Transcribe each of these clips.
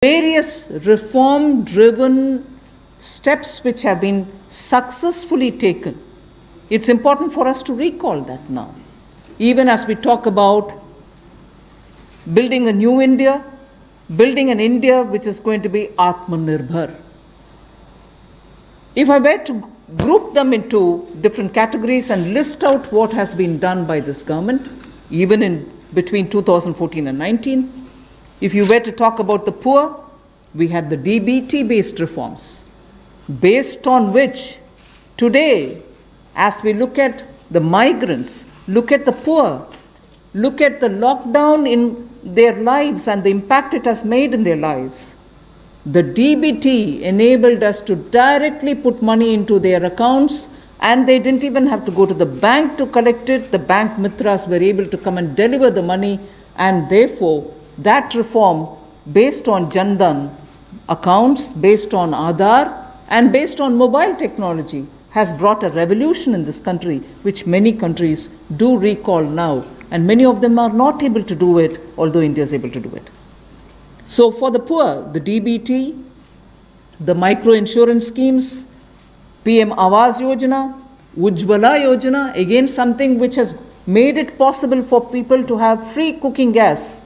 various reform-driven steps which have been successfully taken. It's important for us to recall that now. Even as we talk about building a new India, building an India which is going to be Atmanirbhar. If I were to group them into different categories and list out what has been done by this government, even in between 2014 and 19, if you were to talk about the poor, we had the DBT-based reforms, based on which today, as we look at the migrants, look at the poor, look at the lockdown in their lives and the impact it has made in their lives, the DBT enabled us to directly put money into their accounts, and they didn't even have to go to the bank to collect it. The bank mitras were able to come and deliver the money, and therefore that reform based on Jan Dhan accounts, based on Aadhaar, and based on mobile technology has brought a revolution in this country, which many countries do recall now, and many of them are not able to do it, although India is able to do it. So for the poor, the DBT, the micro insurance schemes, PM Awas Yojana, Ujjwala Yojana, again something which has made it possible for people to have free cooking gas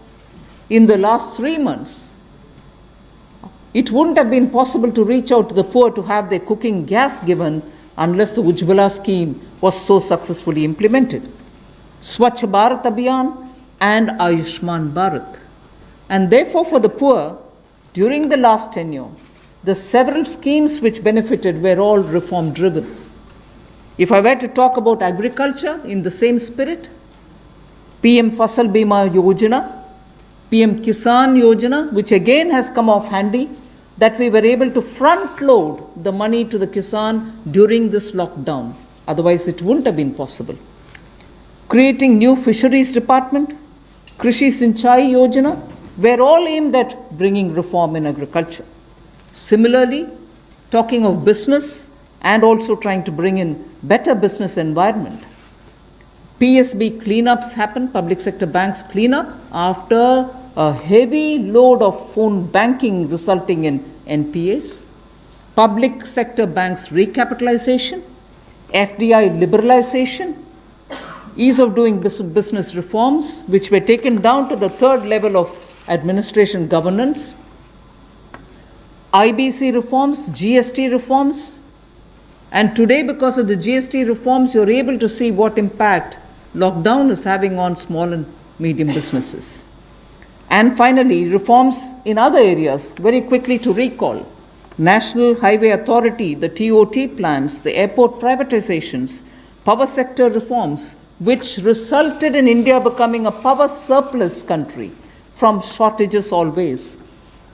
in the last 3 months. It wouldn't have been possible to reach out to the poor to have their cooking gas given unless the Ujjwala scheme was so successfully implemented. Swachh Bharat Abhiyan and Ayushman Bharat. And therefore for the poor, during the last tenure, the several schemes which benefited were all reform driven. If I were to talk about agriculture in the same spirit, PM Fasal Bima Yojana, PM Kisan Yojana, which again has come off handy, that we were able to front load the money to the Kisan during this lockdown. Otherwise it wouldn't have been possible. Creating new fisheries department, Krishi Sinchai Yojana, were all aimed at bringing reform in agriculture. Similarly, talking of business and also trying to bring in better business environment. PSB cleanups happen, public sector banks cleanup, after a heavy load of phone banking resulting in NPAs. Public sector banks recapitalization, FDI liberalization, ease of doing business reforms, which were taken down to the third level of administration governance, IBC reforms, GST reforms, and today because of the GST reforms, you're able to see what impact lockdown is having on small and medium businesses. And finally, reforms in other areas, very quickly to recall. National Highway Authority, the TOT plans, the airport privatizations, power sector reforms, which resulted in India becoming a power surplus country from shortages always.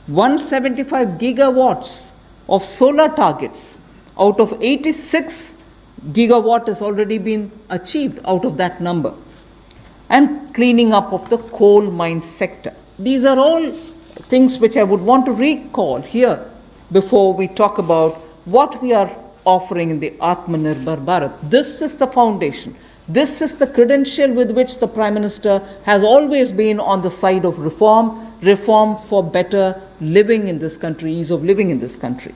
175 gigawatts of solar targets out of 86 gigawatt has already been achieved out of that number. And cleaning up of the coal mine sector. These are all things which I would want to recall here before we talk about what we are offering in the Atmanirbhar Bharat. This is the foundation. This is the credential with which the Prime Minister has always been on the side of reform, reform for better living in this country, ease of living in this country.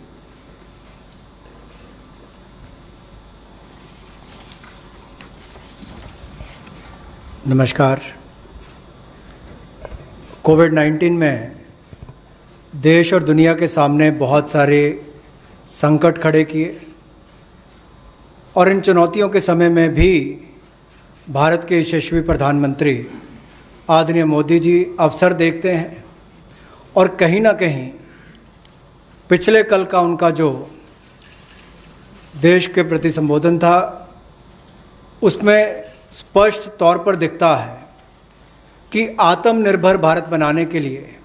नमस्कार। कोविड-19 में देश और दुनिया के सामने बहुत सारे संकट खड़े किए और इन चुनौतियों के समय में भी भारत के यशस्वी प्रधानमंत्री आदरणीय मोदी जी अवसर देखते हैं और कहीं ना कहीं पिछले कल का उनका जो देश के प्रति संबोधन था उसमें स्पष्ट तौर पर दिखता है कि आत्मनिर्भर भारत बनाने के लिए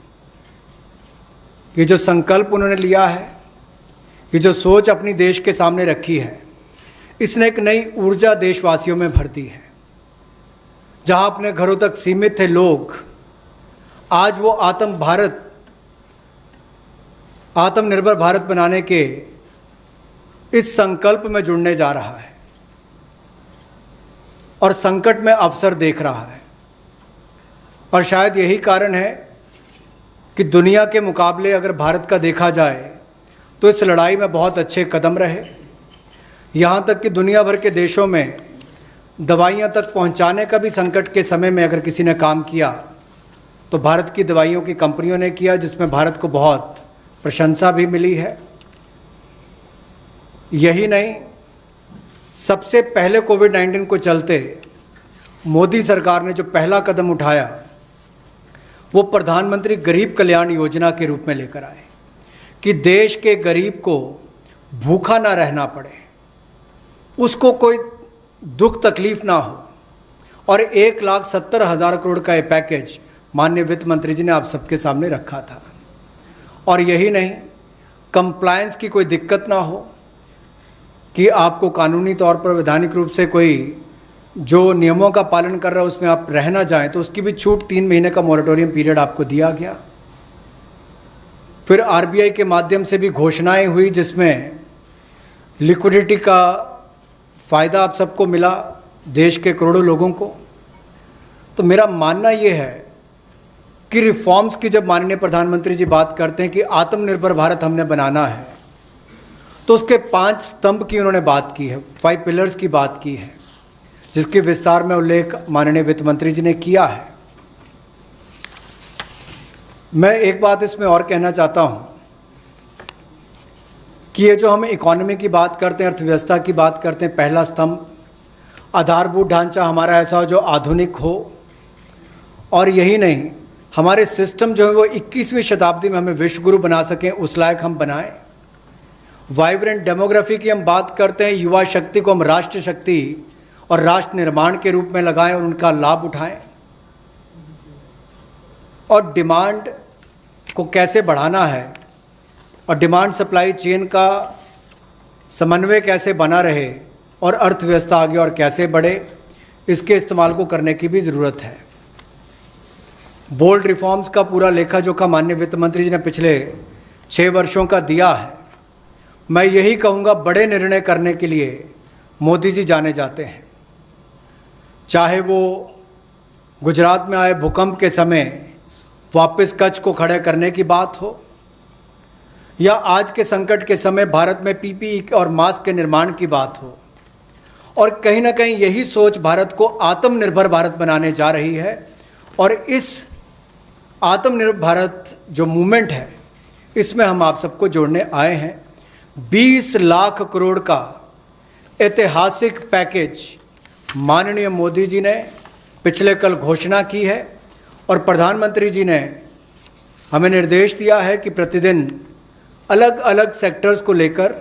ये जो संकल्प उन्होंने लिया है, ये जो सोच अपनी देश के सामने रखी है, इसने एक नई ऊर्जा देशवासियों में भर दी है। जहां अपने घरों तक सीमित थे लोग, आज वो आत्मनिर्भर भारत बनाने के इस संकल्प में जुड़ने जा रहा है और संकट में अवसर देख रहा है। और शायद यही कारण है कि दुनिया के मुकाबले अगर भारत का देखा जाए तो इस लड़ाई में बहुत अच्छे कदम रहे। यहाँ तक कि दुनिया भर के देशों में दवाइयाँ तक पहुँचाने का भी संकट के समय में अगर किसी ने काम किया तो भारत की दवाइयों की कंपनियों ने किया, जिसमें भारत को बहुत प्रशंसा भी मिली है। यही नहीं, सबसे पहले कोविड-19 को चलते मोदी सरकार ने जो पहला कदम उठाया वो प्रधानमंत्री गरीब कल्याण योजना के रूप में लेकर आए कि देश के गरीब को भूखा ना रहना पड़े, उसको कोई दुख तकलीफ ना हो। और 1,70,000 करोड़ का ये पैकेज माननीय वित्त मंत्री जी ने आप सबके सामने रखा था। और यही नहीं, कंप्लायंस की कोई दिक्कत ना हो कि आपको कानूनी तौर पर वैधानिक रूप से कोई जो नियमों का पालन कर रहा है उसमें आप रह ना जाएं, तो उसकी भी छूट 3 महीने का मॉरेटोरियम पीरियड आपको दिया गया। फिर आरबीआई के माध्यम से भी घोषणाएं हुई जिसमें लिक्विडिटी का फ़ायदा आप सबको मिला, देश के करोड़ों लोगों को। तो मेरा मानना ये है कि रिफॉर्म्स की जब माननीय प्रधानमंत्री जी बात करते हैं कि आत्मनिर्भर भारत हमने बनाना है, तो उसके 5 स्तंभ की उन्होंने बात की है, 5 पिलर्स की बात की है, जिसके विस्तार में उल्लेख माननीय वित्त मंत्री जी ने किया है। मैं एक बात इसमें और कहना चाहता हूं कि ये जो हम इकोनॉमी की बात करते हैं, अर्थव्यवस्था की बात करते हैं, पहला स्तंभ आधारभूत ढांचा हमारा ऐसा हो जो आधुनिक हो। और यही नहीं, हमारे सिस्टम जो है वो 21वीं शताब्दी में हमें विश्वगुरु बना सकें, उस लायक हम बनाएं। वाइब्रेंट डेमोग्राफी की हम बात करते हैं, युवा शक्ति को हम राष्ट्र शक्ति और राष्ट्र निर्माण के रूप में लगाएं और उनका लाभ उठाएं। और डिमांड को कैसे बढ़ाना है और डिमांड सप्लाई चेन का समन्वय कैसे बना रहे और अर्थव्यवस्था आगे और कैसे बढ़े, इसके इस्तेमाल को करने की भी ज़रूरत है। बोल्ड रिफॉर्म्स का पूरा लेखा जोखा माननीय वित्त मंत्री जी ने पिछले 6 वर्षों का दिया है। मैं यही कहूँगा, बड़े निर्णय करने के लिए मोदी जी जाने जाते हैं। चाहे वो गुजरात में आए भूकंप के समय वापस कच्छ को खड़े करने की बात हो, या आज के संकट के समय भारत में पीपीई और मास्क के निर्माण की बात हो। और कहीं ना कहीं यही सोच भारत को आत्मनिर्भर भारत बनाने जा रही है। और इस आत्मनिर्भर भारत जो मूवमेंट है, इसमें हम आप सबको जोड़ने आए हैं। 20 लाख करोड़ का ऐतिहासिक पैकेज माननीय मोदी जी ने पिछले कल घोषणा की है और प्रधानमंत्री जी ने हमें निर्देश दिया है कि प्रतिदिन अलग अलग सेक्टर्स को लेकर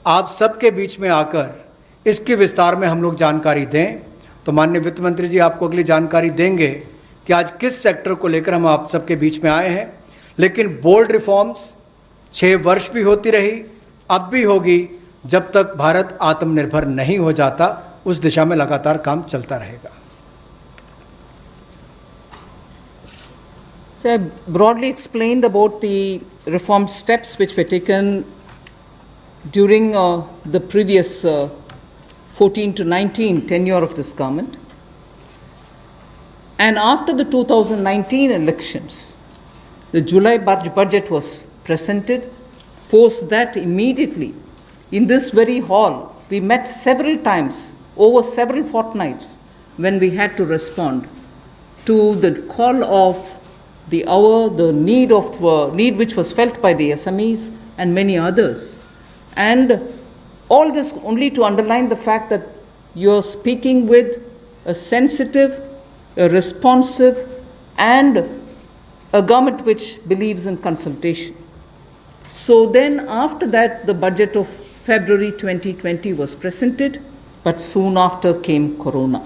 आप सबके बीच में आकर इसके विस्तार में हम लोग जानकारी दें। तो माननीय वित्त मंत्री जी आपको अगली जानकारी देंगे कि आज किस सेक्टर को लेकर हम आप सबके बीच में आए हैं। लेकिन बोल्ड रिफॉर्म्स 6 वर्ष भी होती रही, अब भी होगी, जब तक भारत आत्मनिर्भर नहीं हो जाता, उस दिशा में लगातार काम चलता रहेगा। So I broadly explained about the reform steps which were taken during the previous 14 to 19 tenure of this government. And after the 2019 elections, the July budget was presented. Post that, immediately in this very hall, we met several times over several fortnights when we had to respond to the call of the hour, the need which was felt by the SMEs and many others. And all this only to underline the fact that you're speaking with a sensitive, a responsive, and a government which believes in consultation. So then after that, the budget of February 2020 was presented, but soon after came Corona.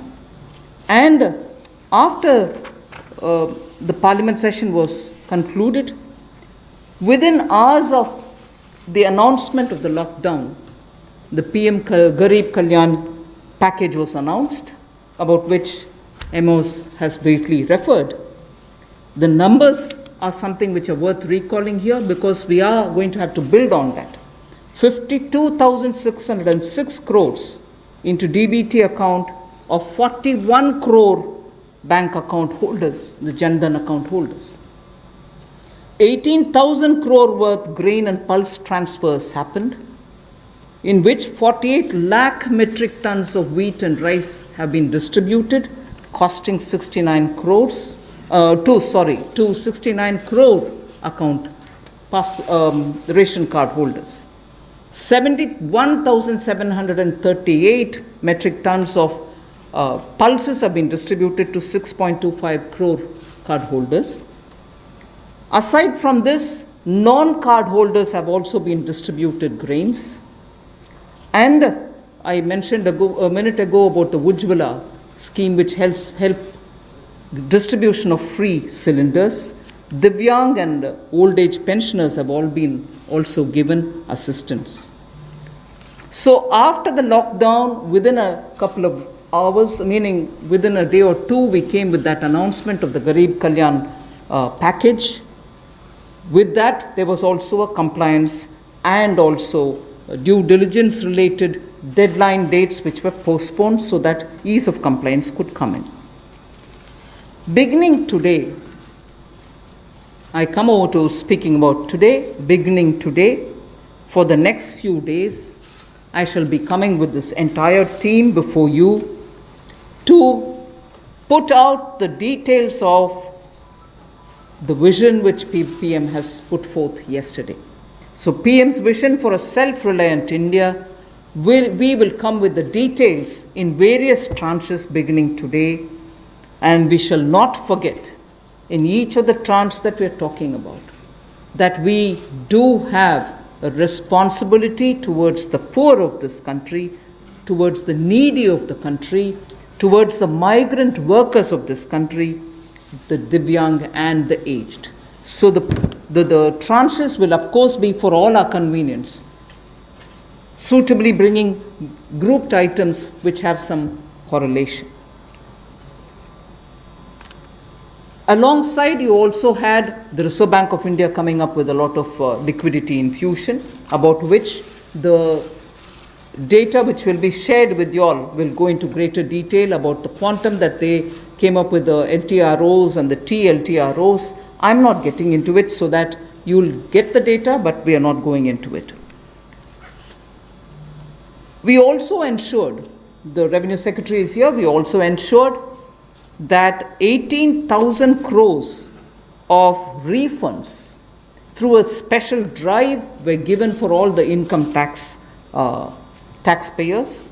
And after the parliament session was concluded, within hours of the announcement of the lockdown, the PM Garib Kalyan package was announced, about which Amos has briefly referred. The numbers are something which are worth recalling here because we are going to have to build on that. 52,606 crores into DBT account of 41 crore bank account holders, the Jan Dhan account holders. 18,000 crore worth grain and pulse transfers happened, in which 48 lakh metric tons of wheat and rice have been distributed, costing 69 crores, to 69 crore account ration card holders. 71,738 metric tons of pulses have been distributed to 6.25 crore card holders. Aside from this, non-card holders have also been distributed grains. And I mentioned a minute ago about the Ujjwala scheme, which helps distribution of free cylinders. Divyang and old age pensioners have all been also given assistance. So after the lockdown, within a couple of hours, meaning within a day or two, we came with that announcement of the Garib Kalyan package. With that, there was also a compliance and also due diligence related deadline dates which were postponed so that ease of compliance could come in. Beginning today, I come over to speaking about today. Beginning today, for the next few days, I shall be coming with this entire team before you to put out the details of the vision which PM has put forth yesterday. So PM's vision for a self-reliant India, we will come with the details in various tranches beginning today, and we shall not forget in each of the tranches that we are talking about that we do have a responsibility towards the poor of this country, towards the needy of the country, towards the migrant workers of this country, the Divyang and the aged. So the tranches will of course be for all our convenience, suitably bringing grouped items which have some correlation. Alongside, you also had the Reserve Bank of India coming up with a lot of liquidity infusion, about which the data which will be shared with you all will go into greater detail about the quantum that they came up with, the LTROs and the TLTROs. I'm not getting into it so that you'll get the data, but we are not going into it. We also ensured, the Revenue Secretary is here, we also ensured that 18,000 crores of refunds through a special drive were given for all the income taxpayers.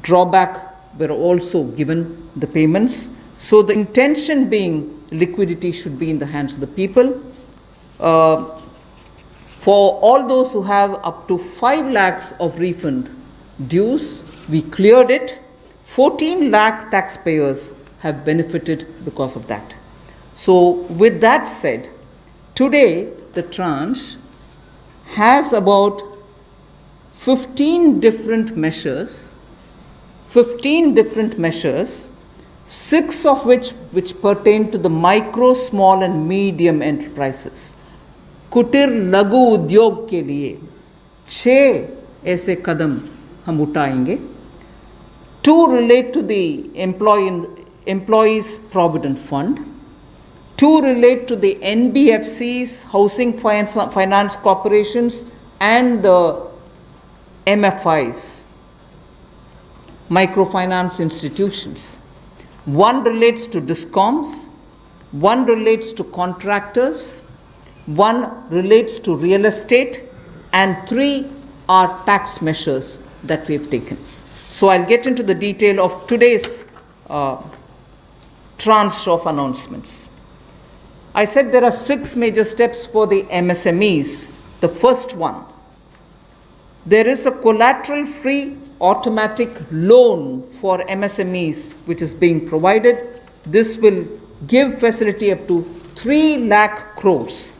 Drawback were also given the payments. So the intention being liquidity should be in the hands of the people. For all those who have up to 5 lakhs of refund dues, we cleared it. 14 lakh taxpayers have benefited because of that. So with that said, today the tranche has about 15 different measures, 6 of which pertain to the micro, small and medium enterprises. कुटीर लघु उद्योग के लिए 6 ऐसे कदम हम उठाएंगे. 2 relate to the Employees Provident Fund. 2 relate to the NBFCs, Housing Finance Corporations, and the MFIs, microfinance institutions. 1 relates to DISCOMs, 1 relates to contractors, 1 relates to real estate, and 3 are tax measures that we have taken. So I'll get into the detail of today's tranche of announcements. I said there are 6 major steps for the MSMEs. The first one, there is a collateral-free automatic loan for MSMEs which is being provided. This will give facility up to 3 lakh crores.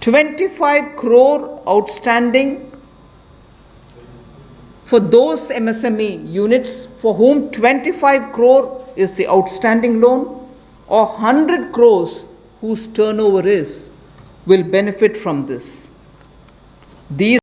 25 crore outstanding for those MSME units for whom 25 crore is the outstanding loan, or 100 crores whose turnover will benefit from this. These